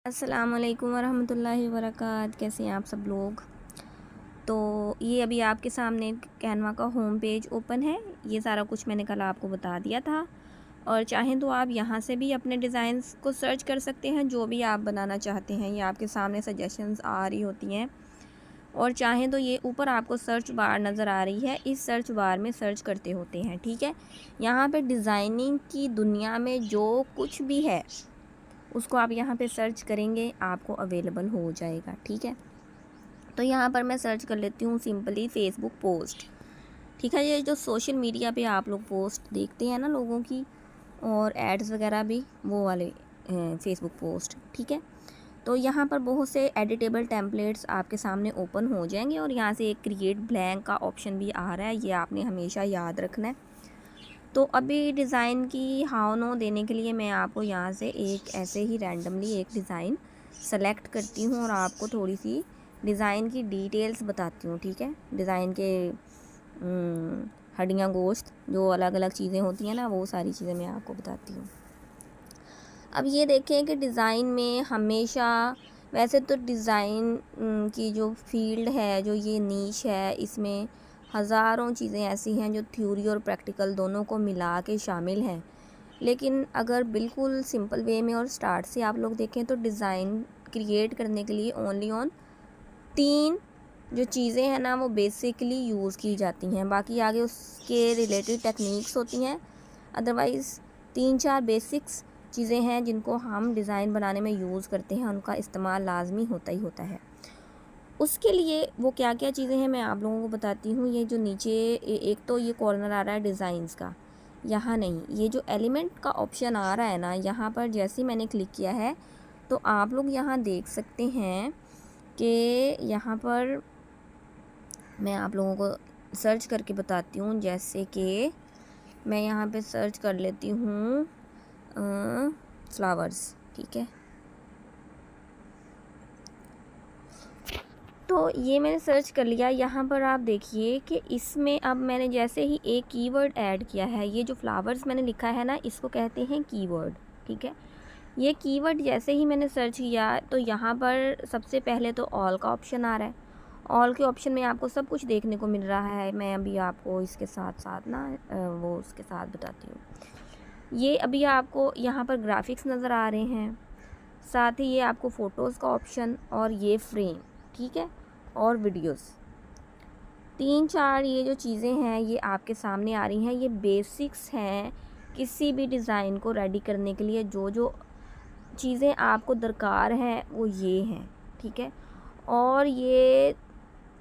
अस्सलामुअलैकुम वरहमतुल्लाहि वबरकात। कैसे हैं आप सब लोग। तो ये अभी आपके सामने कैनवा का होम पेज ओपन है। ये सारा कुछ मैंने कल आपको बता दिया था, और चाहें तो आप यहाँ से भी अपने डिज़ाइंस को सर्च कर सकते हैं, जो भी आप बनाना चाहते हैं। ये आपके सामने सजेशंस आ रही होती हैं, और चाहें तो ये ऊपर आपको सर्च बार नज़र आ रही है, इस सर्च बार में सर्च करते होते हैं। ठीक है, यहाँ पे डिज़ाइनिंग की दुनिया में जो कुछ भी है उसको आप यहाँ पे सर्च करेंगे, आपको अवेलेबल हो जाएगा। ठीक है, तो यहाँ पर मैं सर्च कर लेती हूँ सिंपली फेसबुक पोस्ट। ठीक है, ये जो सोशल मीडिया पे आप लोग पोस्ट देखते हैं ना लोगों की, और एड्स वगैरह भी, वो वाले फेसबुक पोस्ट। ठीक है, तो यहाँ पर बहुत से एडिटेबल टेम्पलेट्स आपके सामने ओपन हो जाएंगे, और यहाँ से एक क्रिएट ब्लैंक का ऑप्शन भी आ रहा है, ये आपने हमेशा याद रखना है। तो अभी डिज़ाइन की हाउ नो देने के लिए मैं आपको यहाँ से एक ऐसे ही रैंडमली एक डिज़ाइन सेलेक्ट करती हूँ, और आपको थोड़ी सी डिज़ाइन की डिटेल्स बताती हूँ। ठीक है, डिज़ाइन के हड्डियाँ गोश्त जो अलग अलग चीज़ें होती हैं ना, वो सारी चीज़ें मैं आपको बताती हूँ। अब ये देखें कि डिज़ाइन में हमेशा, वैसे तो डिज़ाइन की जो फील्ड है, जो ये नीश है, इसमें हज़ारों चीज़ें ऐसी हैं जो थ्योरी और प्रैक्टिकल दोनों को मिला के शामिल हैं। लेकिन अगर बिल्कुल सिंपल वे में और स्टार्ट से आप लोग देखें तो डिज़ाइन क्रिएट करने के लिए ओनली ऑन 3 जो चीज़ें हैं ना, वो बेसिकली यूज़ की जाती हैं। बाकी आगे उसके रिलेटेड टेक्निक्स होती हैं। अदरवाइज़ 3-4 बेसिक्स चीज़ें हैं जिनको हम डिज़ाइन बनाने में यूज़ करते हैं, उनका इस्तेमाल लाजमी होता ही होता है। उसके लिए वो क्या क्या चीज़ें हैं मैं आप लोगों को बताती हूँ। ये जो नीचे एक तो ये कॉर्नर आ रहा है डिज़ाइंस का, यहाँ नहीं, ये जो एलिमेंट का ऑप्शन आ रहा है ना, यहाँ पर जैसे ही मैंने क्लिक किया है तो आप लोग यहाँ देख सकते हैं कि यहाँ पर मैं आप लोगों को सर्च करके बताती हूँ। जैसे कि मैं यहाँ पे सर्च कर लेती हूँ फ्लावर्स। ठीक है, तो ये मैंने सर्च कर लिया। यहाँ पर आप देखिए कि इसमें अब मैंने जैसे ही एक कीवर्ड ऐड किया है, ये जो फ्लावर्स मैंने लिखा है ना, इसको कहते हैं कीवर्ड। ठीक है, ये कीवर्ड जैसे ही मैंने सर्च किया तो यहाँ पर सबसे पहले तो ऑल का ऑप्शन आ रहा है। ऑल के ऑप्शन में आपको सब कुछ देखने को मिल रहा है। मैं अभी आपको इसके साथ साथ ना वो उसके साथ बताती हूँ। ये अभी आपको यहाँ पर ग्राफिक्स नज़र आ रहे हैं, साथ ही ये आपको फ़ोटोज़ का ऑप्शन, और ये फ्रेम। ठीक है, और वीडियोस। 3-4 ये जो चीज़ें हैं ये आपके सामने आ रही हैं। ये बेसिक्स हैं किसी भी डिज़ाइन को रेडी करने के लिए। जो जो चीज़ें आपको दरकार हैं वो ये हैं। ठीक है, और ये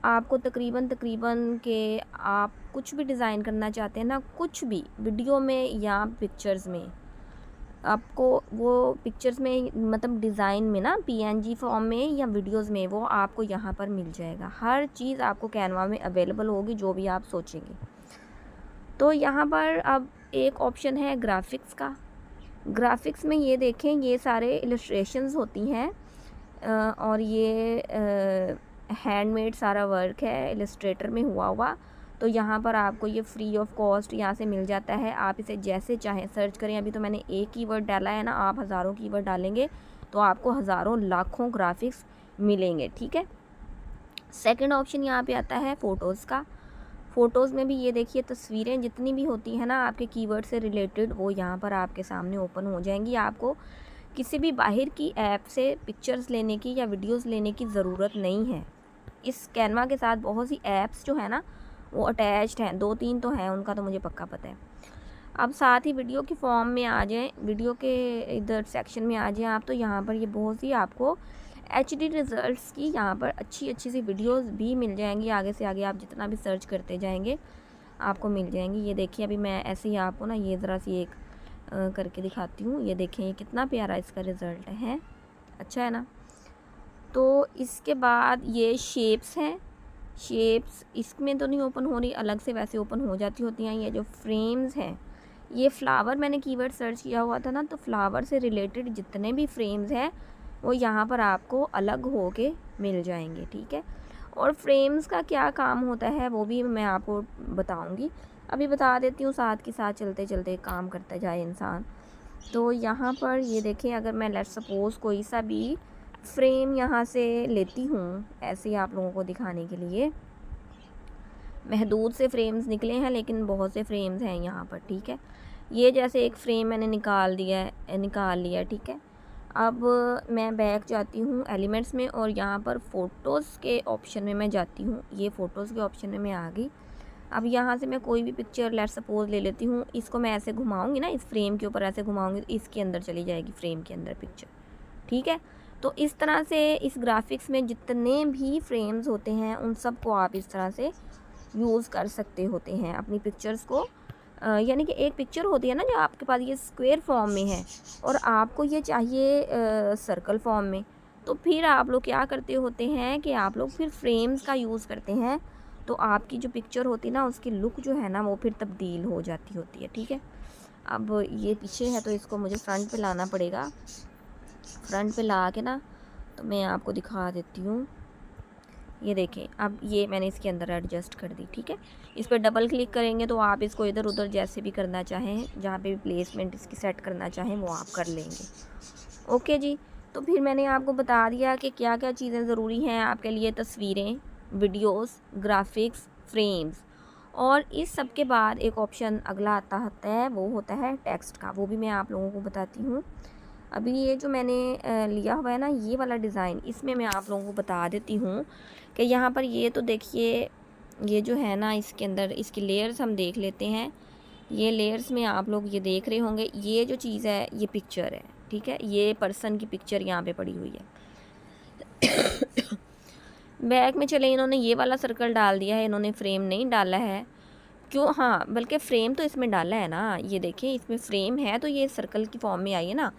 आपको तकरीबन तकरीबन के आप कुछ भी डिज़ाइन करना चाहते हैं ना, कुछ भी वीडियो में या पिक्चर्स में, आपको वो पिक्चर्स में मतलब डिज़ाइन में ना, पीएनजी फॉर्म में या वीडियोस में, वो आपको यहाँ पर मिल जाएगा। हर चीज़ आपको कैनवा में अवेलेबल होगी, जो भी आप सोचेंगे। तो यहाँ पर अब एक ऑप्शन है ग्राफिक्स का। ग्राफिक्स में ये देखें, ये सारे इलस्ट्रेशंस होती हैं, और ये हैंडमेड सारा वर्क है इलस्ट्रेटर में हुआ हुआ। तो यहाँ पर आपको ये फ्री ऑफ कॉस्ट यहाँ से मिल जाता है। आप इसे जैसे चाहें सर्च करें। अभी तो मैंने एक कीवर्ड डाला है ना, आप हज़ारों कीवर्ड डालेंगे तो आपको हज़ारों लाखों ग्राफिक्स मिलेंगे। ठीक है, सेकंड ऑप्शन यहाँ पे आता है फ़ोटोज़ का। फ़ोटोज़ में भी ये देखिए, तस्वीरें जितनी भी होती हैं ना आपके कीवर्ड से रिलेटेड, वो यहाँ पर आपके सामने ओपन हो जाएंगी। आपको किसी भी बाहर की ऐप से पिक्चर्स लेने की या वीडियोज़ लेने की ज़रूरत नहीं है। इस कैनवा के साथ बहुत सी ऐप्स जो है ना वो अटैच्ड हैं, 2-3 तो हैं, उनका तो मुझे पक्का पता है। अब साथ ही वीडियो के फॉर्म में आ जाएं, वीडियो के इधर सेक्शन में आ जाएं आप, तो यहाँ पर ये बहुत सी आपको एचडी रिज़ल्ट्स की यहाँ पर अच्छी अच्छी सी वीडियोस भी मिल जाएंगी। आगे से आगे आप जितना भी सर्च करते जाएंगे आपको मिल जाएंगी। ये देखिए, अभी मैं ऐसे ही आपको ना ये ज़रा सी एक करके दिखाती हूँ। ये देखें, ये कितना प्यारा इसका रिज़ल्ट है, अच्छा है ना। तो इसके बाद ये शेप्स हैं। शेप्स इसमें तो नहीं ओपन हो रही, अलग से वैसे ओपन हो जाती होती हैं। ये जो फ्रेम्स हैं, ये फ्लावर मैंने कीवर्ड सर्च किया हुआ था ना, तो फ्लावर से रिलेटेड जितने भी फ्रेम्स हैं वो यहाँ पर आपको अलग हो के मिल जाएंगे। ठीक है, और फ्रेम्स का क्या काम होता है वो भी मैं आपको बताऊँगी। अभी बता देती हूँ, साथ के साथ चलते चलते काम करता जाए इंसान। तो यहाँ पर ये देखें, अगर मैं लेट्स सपोज़ कोई सा भी फ्रेम यहाँ से लेती हूँ ऐसे ही आप लोगों को दिखाने के लिए। महदूद से फ्रेम्स निकले हैं लेकिन बहुत से फ्रेम्स हैं यहाँ पर, ठीक है। ये जैसे एक फ़्रेम मैंने निकाल लिया, ठीक है। अब मैं बैक जाती हूँ एलिमेंट्स में और यहाँ पर फ़ोटोज़ के ऑप्शन में मैं जाती हूँ। ये फ़ोटोज़ के ऑप्शन में मैं आ गई। अब यहाँ से मैं कोई भी पिक्चर लेट्स सपोज़ ले लेती हूँ। इसको मैं ऐसे घुमाऊँगी ना, इस फ्रेम के ऊपर ऐसे घुमाऊँगी तो इसके अंदर चली जाएगी, फ्रेम के अंदर पिक्चर, ठीक है। तो इस तरह से इस ग्राफिक्स में जितने भी फ्रेम्स होते हैं उन सब को आप इस तरह से यूज़ कर सकते होते हैं अपनी पिक्चर्स को। यानी कि एक पिक्चर होती है ना जो आपके पास ये स्क्वायर फॉर्म में है और आपको ये चाहिए सर्कल फॉर्म में, तो फिर आप लोग क्या करते होते हैं कि आप लोग फिर फ्रेम्स का यूज़ करते हैं। तो आपकी जो पिक्चर होती है ना उसकी लुक जो है ना वो फिर तब्दील हो जाती होती है, ठीक है। अब ये पीछे है तो इसको मुझे फ्रंट पे लाना पड़ेगा। फ्रंट पे ला के ना तो मैं आपको दिखा देती हूँ। ये देखें, अब ये मैंने इसके अंदर एडजस्ट कर दी, ठीक है। इस पर डबल क्लिक करेंगे तो आप इसको इधर उधर जैसे भी करना चाहें, जहाँ पे भी प्लेसमेंट इसकी सेट करना चाहें वो आप कर लेंगे। ओके जी, तो फिर मैंने आपको बता दिया कि क्या क्या चीज़ें ज़रूरी हैं आपके लिए, तस्वीरें, वीडियोस, ग्राफिक्स, फ्रेम्स। और इस सब के बाद एक ऑप्शन अगला आता है वो होता है टेक्स्ट का, वो भी मैं आप लोगों को बताती हूँ। अभी ये जो मैंने लिया हुआ है ना ये वाला डिज़ाइन, इसमें मैं आप लोगों को बता देती हूँ कि यहाँ पर ये तो देखिए, ये जो है ना इसके अंदर इसकी लेयर्स हम देख लेते हैं। ये लेयर्स में आप लोग ये देख रहे होंगे, ये जो चीज़ है ये पिक्चर है, ठीक है। ये पर्सन की पिक्चर यहाँ पे पड़ी हुई है। बैक में चले, इन्होंने ये वाला सर्कल डाल दिया है, इन्होंने फ्रेम नहीं डाला है। क्यों? हाँ, बल्कि फ़्रेम तो इसमें डाला है ना, ये देखें इसमें फ़्रेम है तो ये सर्कल की फॉर्म में आई है ना।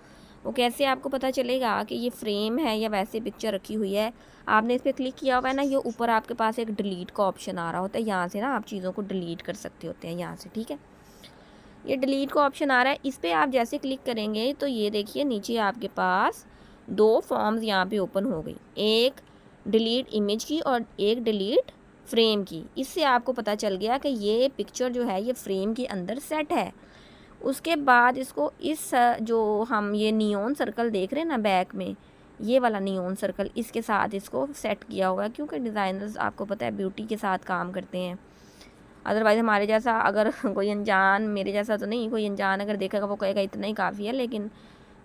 वो कैसे आपको पता चलेगा कि ये फ़्रेम है या वैसे पिक्चर रखी हुई है? आपने इस पर क्लिक किया हुआ है ना, ये ऊपर आपके पास एक डिलीट का ऑप्शन आ रहा होता है, यहाँ से ना आप चीज़ों को डिलीट कर सकते होते हैं यहाँ से, ठीक है। ये डिलीट का ऑप्शन आ रहा है, इस पर आप जैसे क्लिक करेंगे तो ये देखिए नीचे आपके पास 2 फॉर्म्स यहाँ पे ओपन हो गई, एक डिलीट इमेज की और एक डिलीट फ्रेम की। इससे आपको पता चल गया कि ये पिक्चर जो है ये फ्रेम के अंदर सेट है। उसके बाद इसको इस जो हम ये नियॉन सर्कल देख रहे हैं ना बैक में, ये वाला नियॉन सर्कल, इसके साथ इसको सेट किया हुआ है, क्योंकि डिज़ाइनर्स आपको पता है ब्यूटी के साथ काम करते हैं। अदरवाइज़ हमारे जैसा अगर कोई अनजान, मेरे जैसा तो नहीं, कोई अनजान अगर देखेगा वो कहेगा इतना ही काफ़ी है, लेकिन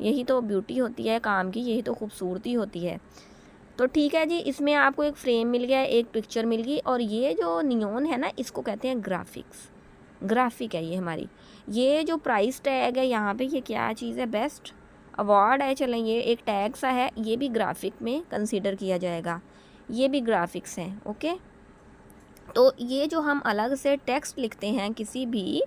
यही तो ब्यूटी होती है काम की, यही तो खूबसूरती होती है। तो ठीक है जी, इसमें आपको एक फ्रेम मिल गया, एक पिक्चर मिल गई, और ये जो नियॉन है ना इसको कहते हैं ग्राफिक्स। ग्राफिक है ये हमारी। ये जो प्राइस टैग है यहाँ पे, ये क्या चीज़ है, बेस्ट अवार्ड है, चलें ये एक टैग सा है, ये भी ग्राफिक में कंसीडर किया जाएगा, ये भी ग्राफिक्स हैं। ओके, तो ये जो हम अलग से टेक्स्ट लिखते हैं किसी भी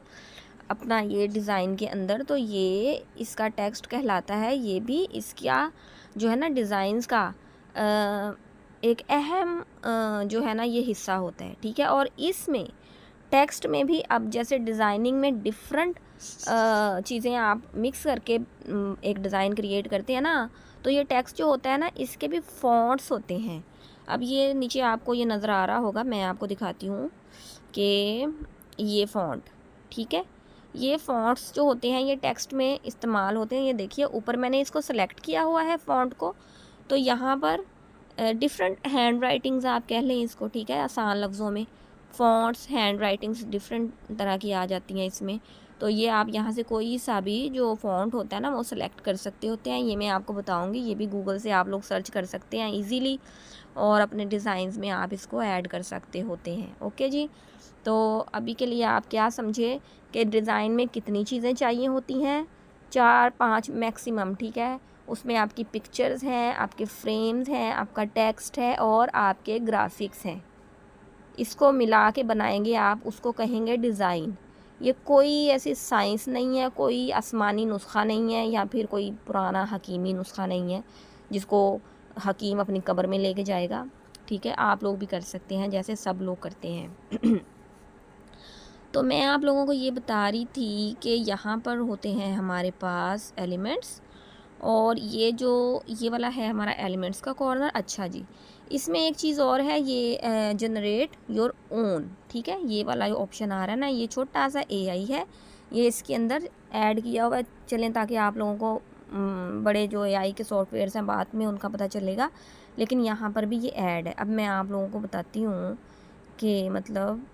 अपना ये डिज़ाइन के अंदर, तो ये इसका टेक्स्ट कहलाता है। ये भी इसका जो है ना डिज़ाइंस का एक अहम जो है ना ये हिस्सा होता है, ठीक है। और इसमें टेक्स्ट में भी अब जैसे डिज़ाइनिंग में डिफरेंट चीज़ें आप मिक्स करके एक डिज़ाइन क्रिएट करते हैं ना, तो ये टेक्स्ट जो होता है ना इसके भी फॉन्ट्स होते हैं। अब ये नीचे आपको ये नज़र आ रहा होगा, मैं आपको दिखाती हूँ कि ये फ़ॉन्ट, ठीक है। ये फ़ॉन्ट्स जो होते हैं ये टेक्स्ट में इस्तेमाल होते हैं। ये देखिए ऊपर मैंने इसको सेलेक्ट किया हुआ है फ़ॉन्ट को, तो यहाँ पर डिफरेंट हैंड राइटिंग्स आप कह लें इसको, ठीक है, आसान लफ्ज़ों में फ़ॉन्ट्स, हैंड राइटिंग्स डिफरेंट तरह की आ जाती हैं इसमें। तो ये आप यहाँ से कोई सा भी जो फ़ॉन्ट होता है ना वो सेलेक्ट कर सकते होते हैं। ये मैं आपको बताऊँगी, ये भी गूगल से आप लोग सर्च कर सकते हैं ईज़िली और अपने डिज़ाइंस में आप इसको ऐड कर सकते होते हैं। ओके जी, तो अभी के लिए आप क्या समझे कि डिज़ाइन में कितनी चीज़ें चाहिए होती हैं, 4-5 मैक्सिमम, ठीक है। उसमें आपकी पिक्चर्स हैं, आपके फ्रेम्स हैं, आपका टेक्स्ट है और आपके ग्राफिक्स हैं। इसको मिला के बनाएंगे आप, उसको कहेंगे डिज़ाइन। ये कोई ऐसी साइंस नहीं है, कोई आसमानी नुस्खा नहीं है, या फिर कोई पुराना हकीमी नुस्खा नहीं है जिसको हकीम अपनी कब्र में लेके जाएगा, ठीक है। आप लोग भी कर सकते हैं जैसे सब लोग करते हैं। तो मैं आप लोगों को ये बता रही थी कि यहाँ पर होते हैं हमारे पास एलिमेंट्स, और ये जो ये वाला है हमारा एलिमेंट्स का कॉर्नर। अच्छा जी, इसमें एक चीज़ और है, ये जनरेट योर ओन, ठीक है। ये वाला ऑप्शन आ रहा है ना, ये छोटा सा AI है, ये इसके अंदर ऐड किया हुआ है। चलें ताकि आप लोगों को बड़े जो एआई के सॉफ्टवेयर्स हैं बाद में उनका पता चलेगा, लेकिन यहाँ पर भी ये ऐड है। अब मैं आप लोगों को बताती हूँ कि मतलब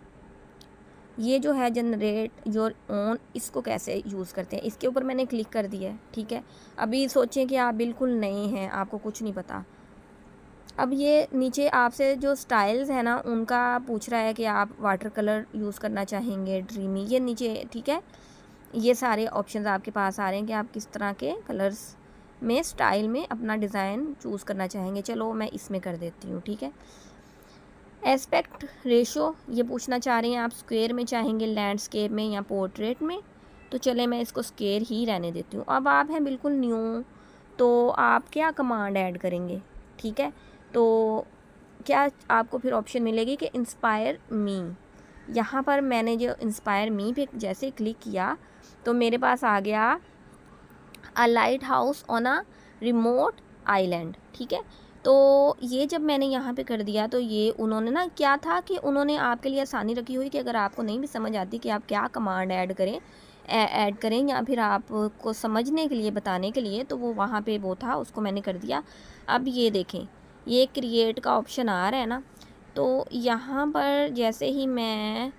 ये जो है जनरेट योर ओन, इसको कैसे यूज़ करते हैं। इसके ऊपर मैंने क्लिक कर दिया है, ठीक है। अभी सोचें कि आप बिल्कुल नए हैं, आपको कुछ नहीं पता। अब ये नीचे आपसे जो स्टाइल्स है ना उनका पूछ रहा है कि आप वाटर कलर यूज़ करना चाहेंगे, ड्रीमी, ये नीचे, ठीक है। ये सारे ऑप्शंस आपके पास आ रहे हैं कि आप किस तरह के कलर्स में स्टाइल में अपना डिज़ाइन चूज़ करना चाहेंगे। चलो मैं इसमें कर देती हूँ, ठीक है। एस्पेक्ट रेशो ये पूछना चाह रहे हैं आप स्क्वायर में चाहेंगे, लैंडस्केप में या पोर्ट्रेट में। तो चले मैं इसको स्क्वायर ही रहने देती हूँ। अब आप हैं बिल्कुल न्यू, तो आप क्या कमांड ऐड करेंगे, ठीक है। तो क्या आपको फिर ऑप्शन मिलेगी कि इंस्पायर मी। यहाँ पर मैंने जो इंस्पायर मी पे जैसे क्लिक किया तो मेरे पास आ गया a light house on a remote island, ठीक है। तो ये जब मैंने यहाँ पे कर दिया तो ये उन्होंने ना क्या था कि उन्होंने आपके लिए आसानी रखी हुई कि अगर आपको नहीं भी समझ आती कि आप क्या कमांड ऐड करें या फिर आपको समझने के लिए, बताने के लिए, तो वो वहाँ पे वो था, उसको मैंने कर दिया। अब ये देखें, ये क्रिएट का ऑप्शन आ रहा है ना, तो यहाँ पर जैसे ही मैं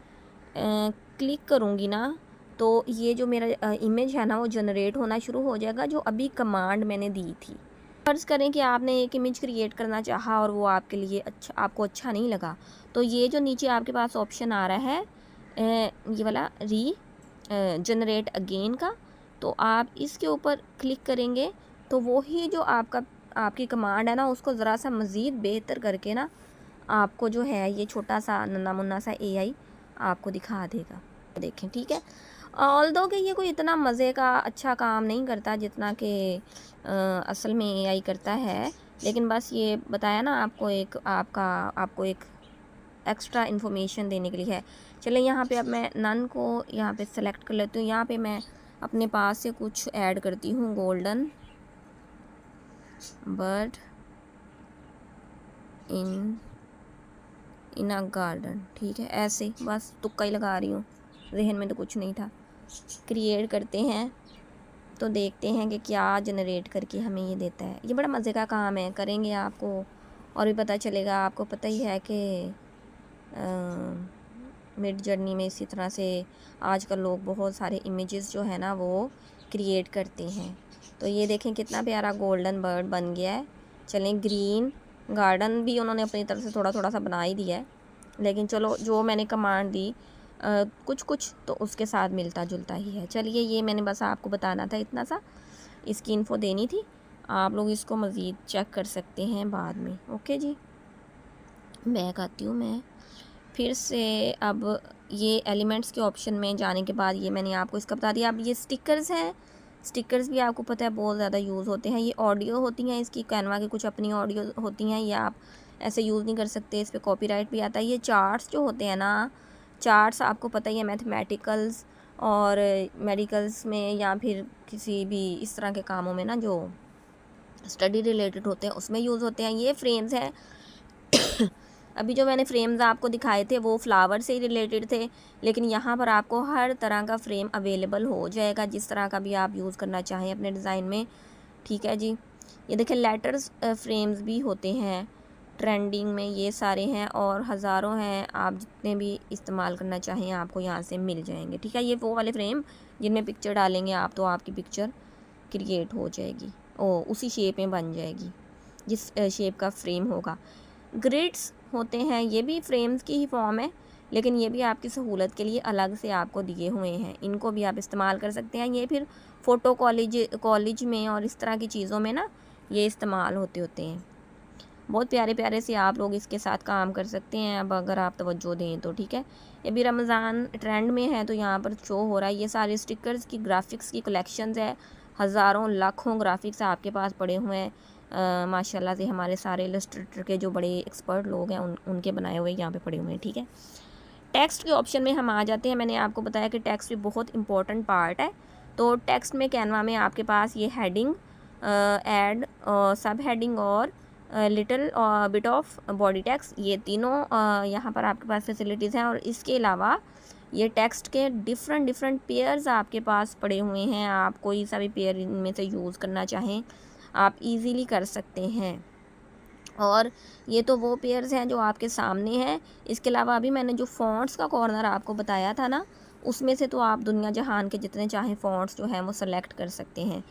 क्लिक करूँगी ना तो ये जो मेरा इमेज है ना वो जनरेट होना शुरू हो जाएगा, जो अभी कमांड मैंने दी थी। फ़र्ज़ करें कि आपने एक इमेज क्रिएट करना चाहा और वो आपके लिए आपको अच्छा नहीं लगा, तो ये जो नीचे आपके पास ऑप्शन आ रहा है ये वाला जनरेट अगेन का, तो आप इसके ऊपर क्लिक करेंगे तो वो ही जो आपकी कमांड है ना उसको ज़रा सा मज़ीद बेहतर करके ना आपको जो है ये छोटा सा नन्ना मुन्ना सा एआई आपको दिखा देगा। देखें, ठीक है। ऑल्दो कि ये कोई इतना मज़े का अच्छा काम नहीं करता जितना कि असल में एआई करता है, लेकिन बस ये बताया ना आपको एक एक्स्ट्रा इन्फॉर्मेशन देने के लिए है। चलें यहाँ पे अब मैं नन को यहाँ पे सेलेक्ट कर लेती हूँ। यहाँ पे मैं अपने पास से कुछ ऐड करती हूँ, golden bird in a garden, ठीक है। ऐसे बस तुक्का ही लगा रही हूँ, जहन में तो कुछ नहीं था। क्रिएट करते हैं तो देखते हैं कि क्या जनरेट करके हमें ये देता है। ये बड़ा मज़े का काम है, करेंगे आपको और भी पता चलेगा। आपको पता ही है कि मिड जर्नी में इसी तरह से आजकल लोग बहुत सारे इमेजेस जो है ना वो क्रिएट करते हैं। तो ये देखें कितना प्यारा गोल्डन बर्ड बन गया है। चलें, ग्रीन गार्डन भी उन्होंने अपनी तरफ से थोड़ा थोड़ा सा बना ही दिया है, लेकिन चलो जो मैंने कमांड दी कुछ कुछ तो उसके साथ मिलता जुलता ही है। चलिए, ये मैंने बस आपको बताना था, इतना सा इसकी इन्फो देनी थी। आप लोग इसको मज़ीद चेक कर सकते हैं बाद में। ओके जी, बैक आती हूँ मैं फिर से। अब ये एलिमेंट्स के ऑप्शन में जाने के बाद ये मैंने आपको इसका बता दिया। अब ये स्टिकर्स हैं, स्टिकर्स भी आपको पता है बहुत ज़्यादा यूज़ होते हैं। ये ऑडियो होती हैं, इसकी कैनवा की कुछ अपनी ऑडियो होती हैं, ये आप ऐसे यूज़ नहीं कर सकते, इस पर कॉपीराइट भी आता है। ये चार्ट्स जो होते हैं ना, चार्ट्स आपको पता ही है मैथमेटिकल्स और मेडिकल्स में या फिर किसी भी इस तरह के कामों में ना जो स्टडी रिलेटेड होते हैं उसमें यूज़ होते हैं। ये फ्रेम्स हैं अभी जो मैंने फ्रेम्स आपको दिखाए थे वो फ्लावर से ही रिलेटेड थे, लेकिन यहाँ पर आपको हर तरह का फ्रेम अवेलेबल हो जाएगा, जिस तरह का भी आप यूज़ करना चाहें अपने डिज़ाइन में, ठीक है जी। ये देखें, लेटर्स फ्रेम्स भी होते हैं ट्रेंडिंग में, ये सारे हैं और हज़ारों हैं, आप जितने भी इस्तेमाल करना चाहें आपको यहाँ से मिल जाएंगे, ठीक है। ये वो वाले फ्रेम जिनमें पिक्चर डालेंगे आप तो आपकी पिक्चर क्रिएट हो जाएगी, उसी शेप में बन जाएगी जिस शेप का फ्रेम होगा। ग्रिड्स होते हैं, ये भी फ्रेम्स की ही फॉर्म है, लेकिन ये भी आपकी सहूलत के लिए अलग से आपको दिए हुए हैं, इनको भी आप इस्तेमाल कर सकते हैं। ये फिर फ़ोटो कॉलेज में और इस तरह की चीज़ों में ना ये इस्तेमाल होते हैं। बहुत प्यारे प्यारे से आप लोग इसके साथ काम कर सकते हैं, अब अगर आप तवज्जो दें तो, ठीक है। ये भी रमज़ान ट्रेंड में है तो यहाँ पर शो हो रहा है। ये सारे स्टिकर्स की ग्राफिक्स की कलेक्शंस है, हज़ारों लाखों ग्राफिक्स आपके पास पड़े हुए हैं माशाल्लाह से। हमारे सारे इलस्ट्रेटर के जो बड़े एक्सपर्ट लोग हैं उनके बनाए हुए यहाँ पे पड़े हुए हैं, ठीक है। टेक्स्ट के ऑप्शन में हम आ जाते हैं। मैंने आपको बताया कि टेक्स्ट भी बहुत इंपॉर्टेंट पार्ट है। तो टेक्स्ट में कैनवा में आपके पास ये हेडिंग, एड, सब हेडिंग और little bit of body text, ये तीनों यहाँ पर आपके पास फैसिलिटीज़ हैं। और इसके अलावा ये टेक्स्ट के डिफरेंट डिफरेंट पेयर्स आपके पास पड़े हुए हैं, आप कोई सा भी पेयर इनमें से यूज़ करना चाहें आप इजीली कर सकते हैं। और ये तो वो पेयर्स हैं जो आपके सामने हैं। इसके अलावा अभी मैंने जो फ़ॉन्ट्स का कॉर्नर आपको बताया था ना, उसमें से तो आप दुनिया जहान के जितने चाहें फ़ॉन्ट्स जो हैं वो सेलेक्ट कर सकते हैं।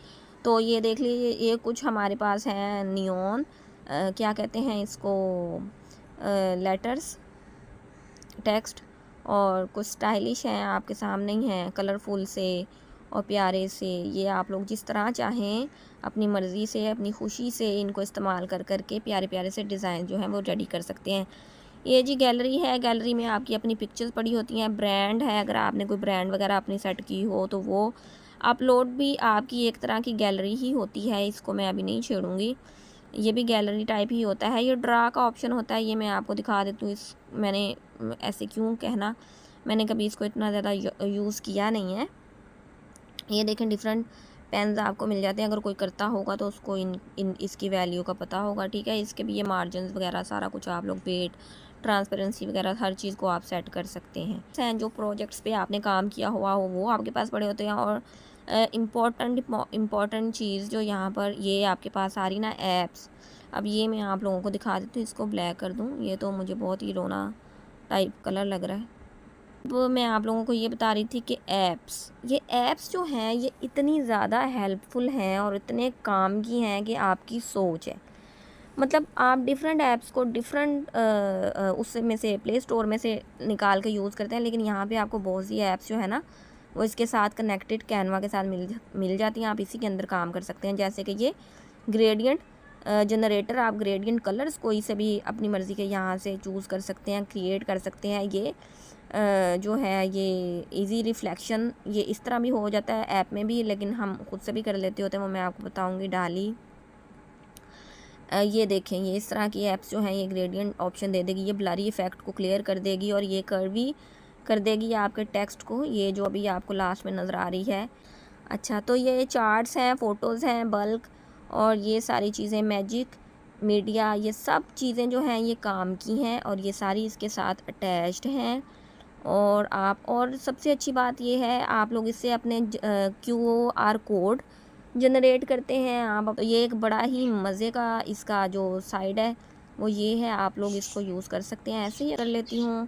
तो ये देख लीजिए, ये कुछ हमारे पास हैं नियॉन, क्या कहते हैं इसको, लेटर्स, टेक्स्ट, और कुछ स्टाइलिश हैं आपके सामने ही हैं, कलरफुल से और प्यारे से। ये आप लोग जिस तरह चाहें अपनी मर्ज़ी से, अपनी खुशी से इनको इस्तेमाल कर करके प्यारे प्यारे से डिज़ाइन जो हैं वो रेडी कर सकते हैं। ये जी गैलरी है, गैलरी में आपकी अपनी पिक्चर्स पड़ी होती हैं। ब्रांड है, अगर आपने कोई ब्रांड वगैरह अपनी सेट की हो तो वो अपलोड भी आपकी एक तरह की गैलरी ही होती है, इसको मैं अभी नहीं छेड़ूंगी। ये भी गैलरी टाइप ही होता है। ये ड्रा का ऑप्शन होता है, ये मैं आपको दिखा देती हूँ। इस मैंने ऐसे क्यों कहना, मैंने कभी इसको इतना ज़्यादा यूज़ किया नहीं है। ये देखें, डिफरेंट पेन्स आपको मिल जाते हैं, अगर कोई करता होगा तो उसको इन इसकी वैल्यू का पता होगा, ठीक है। इसके भी ये मार्जिन वगैरह सारा कुछ आप लोग, वेट, ट्रांसपेरेंसी वगैरह हर चीज़ को आप सेट कर सकते हैं। जो प्रोजेक्ट्स पे आपने काम किया हुआ हो वो आपके पास पड़े होते हैं। और इम्पॉर्टेंट चीज़ जो यहाँ पर ये आपके पास आ रही ना, ऐप्स। अब ये मैं आप लोगों को दिखा देती हूँ, इसको ब्लैक कर दूँ, ये तो मुझे बहुत ही रोना टाइप कलर लग रहा है। वो मैं आप लोगों को ये बता रही थी कि ये ऐप्स जो हैं ये इतनी ज़्यादा हेल्पफुल हैं और इतने काम की हैं कि आपकी सोच है। मतलब आप डिफरेंट ऐप्स को डिफरेंट उसमें से प्ले स्टोर में से निकाल के यूज़ करते हैं, लेकिन यहाँ पे आपको बहुत सी ऐप्स जो है ना वो इसके साथ कनेक्टेड कैनवा के साथ मिल जाती हैं। आप इसी के अंदर काम कर सकते हैं। जैसे कि ये ग्रेडियंट जनरेटर, आप ग्रेडियंट कलर्स कोई से भी अपनी मर्ज़ी के यहाँ से चूज़ कर सकते हैं, क्रिएट कर सकते हैं। ये जो है ये इजी रिफ्लेक्शन, ये इस तरह भी हो जाता है ऐप में भी, लेकिन हम खुद से भी कर लेते होते हैं, वो मैं आपको बताऊंगी। डाली, ये देखें, ये इस तरह की ऐप्स जो हैं ये ग्रेडियंट ऑप्शन दे देगी, ये ब्लरी इफेक्ट को क्लियर कर देगी और ये कर्वी कर देगी आपके टेक्स्ट को, ये जो अभी आपको लास्ट में नज़र आ रही है। अच्छा, तो ये चार्ट्स हैं, फ़ोटोज़ हैं, बल्क, और ये सारी चीज़ें, मैजिक, मीडिया, ये सब चीज़ें जो हैं ये काम की हैं और ये सारी इसके साथ अटैच्ड हैं। और सबसे अच्छी बात ये है, आप लोग इससे अपने QR कोड जनरेट करते हैं आप। तो ये एक बड़ा ही मज़े का इसका जो साइड है वो ये है, आप लोग इसको यूज़ कर सकते हैं। ऐसे ही कर लेती हूँ।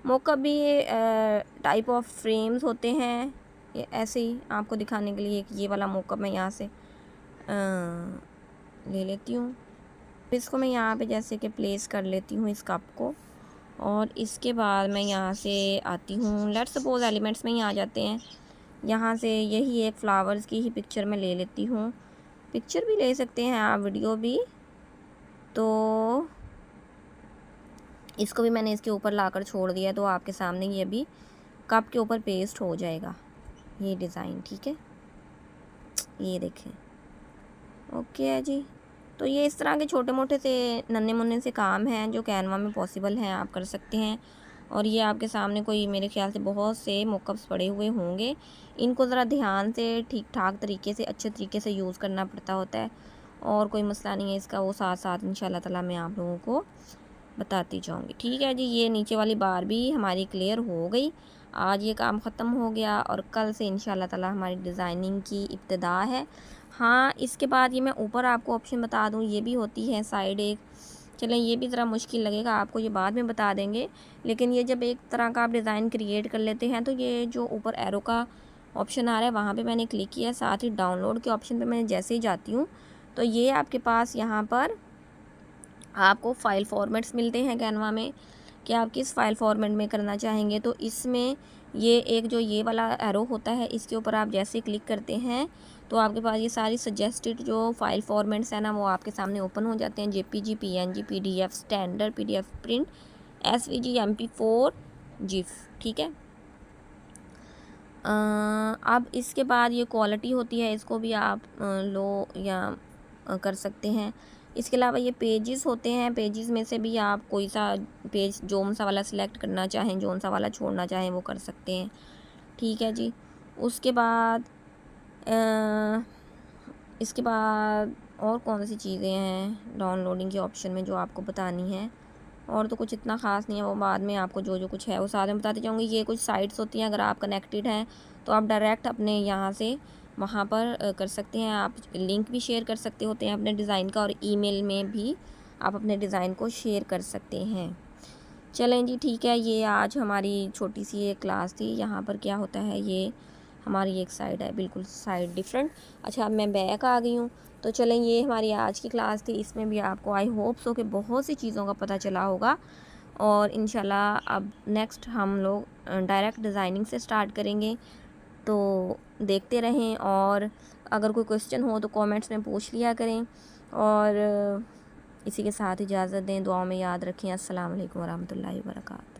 मॉकअप भी टाइप ऑफ फ्रेम्स होते हैं, ये ऐसे ही आपको दिखाने के लिए। ये वाला मॉकअप मैं यहाँ से ले लेती हूँ, इसको मैं यहाँ पे जैसे कि प्लेस कर लेती हूँ इस कप को, और इसके बाद मैं यहाँ से आती हूँ, लेट्स सपोज एलिमेंट्स में ही आ जाते हैं। यहाँ से यही एक फ्लावर्स की ही पिक्चर मैं ले लेती हूँ। पिक्चर भी ले सकते हैं आप, वीडियो भी। तो इसको भी मैंने इसके ऊपर लाकर छोड़ दिया, तो आपके सामने ये भी कप के ऊपर पेस्ट हो जाएगा ये डिज़ाइन, ठीक है। ये देखें, ओके है जी। तो ये इस तरह के छोटे मोटे से नन्हे मुन्ने से काम हैं जो कैनवा में पॉसिबल हैं, आप कर सकते हैं। और ये आपके सामने कोई मेरे ख्याल से बहुत से मॉकअप्स पड़े हुए होंगे, इनको ज़रा ध्यान से ठीक ठाक तरीके से अच्छे तरीके से यूज़ करना पड़ता होता है, और कोई मसला नहीं है इसका, वो साथ साथ इंशाल्लाह ताला मैं आप लोगों को बताती जाऊँगी, ठीक है जी। ये नीचे वाली बार भी हमारी क्लियर हो गई। आज ये काम ख़त्म हो गया और कल से इंशाल्लाह ताला हमारी डिज़ाइनिंग की इब्तिदा है। हाँ, इसके बाद ये मैं ऊपर आपको ऑप्शन बता दूँ, ये भी होती है साइड एक। चलें, ये भी ज़रा मुश्किल लगेगा आपको, ये बाद में बता देंगे। लेकिन ये जब एक तरह का आप डिज़ाइन क्रिएट कर लेते हैं तो ये जो ऊपर एरो का ऑप्शन आ रहा है वहाँ पे मैंने क्लिक किया, साथ ही डाउनलोड के ऑप्शन पे मैं जैसे ही जाती हूँ तो ये आपके पास यहाँ पर आपको फ़ाइल फॉर्मेट्स मिलते हैं कैनवा में कि आप किस फ़ाइल फॉर्मेट में करना चाहेंगे। तो इसमें ये एक जो ये वाला एरो होता है, इसके ऊपर आप जैसे क्लिक करते हैं तो आपके पास ये सारी सजेस्टेड जो फ़ाइल फॉर्मेट्स हैं ना वो आपके सामने ओपन हो जाते हैं। JPG, PNG, PDF, standard PDF, print, SVG, MP4, GIF, ठीक है। अब इसके बाद ये क्वालिटी होती है, इसको भी आप लो या कर सकते हैं। इसके अलावा ये पेजेस होते हैं, पेजेस में से भी आप कोई सा पेज जोन सा वाला सिलेक्ट करना चाहें, जोन सा वाला छोड़ना चाहें वो कर सकते हैं, ठीक है जी। उसके बाद इसके बाद और कौन सी चीज़ें हैं डाउनलोडिंग के ऑप्शन में जो आपको बतानी है, और तो कुछ इतना ख़ास नहीं है, वो बाद में आपको जो जो कुछ है वो साथ में बताते जाऊँगी। ये कुछ साइट्स होती हैं, अगर आप कनेक्टेड हैं तो आप डायरेक्ट अपने यहाँ से वहाँ पर कर सकते हैं। आप लिंक भी शेयर कर सकते होते हैं अपने डिज़ाइन का, और ईमेल में भी आप अपने डिज़ाइन को शेयर कर सकते हैं। चलें जी, ठीक है। ये आज हमारी छोटी सी एक क्लास थी। यहाँ पर क्या होता है, ये हमारी एक साइड है, बिल्कुल साइड डिफरेंट। अच्छा, अब मैं बैक आ गई हूँ। तो चलें, ये हमारी आज की क्लास थी। इसमें भी आपको आई होप सो कि बहुत सी चीज़ों का पता चला होगा, और इंशाल्लाह अब नेक्स्ट हम लोग डायरेक्ट डिज़ाइनिंग से स्टार्ट करेंगे। तो देखते रहें, और अगर कोई क्वेश्चन हो तो कमेंट्स में पूछ लिया करें, और इसी के साथ इजाज़त दें। दुआओं में याद रखें। अस्सलाम वालेकुम वरहमतुल्लाहि वबरकातुहू।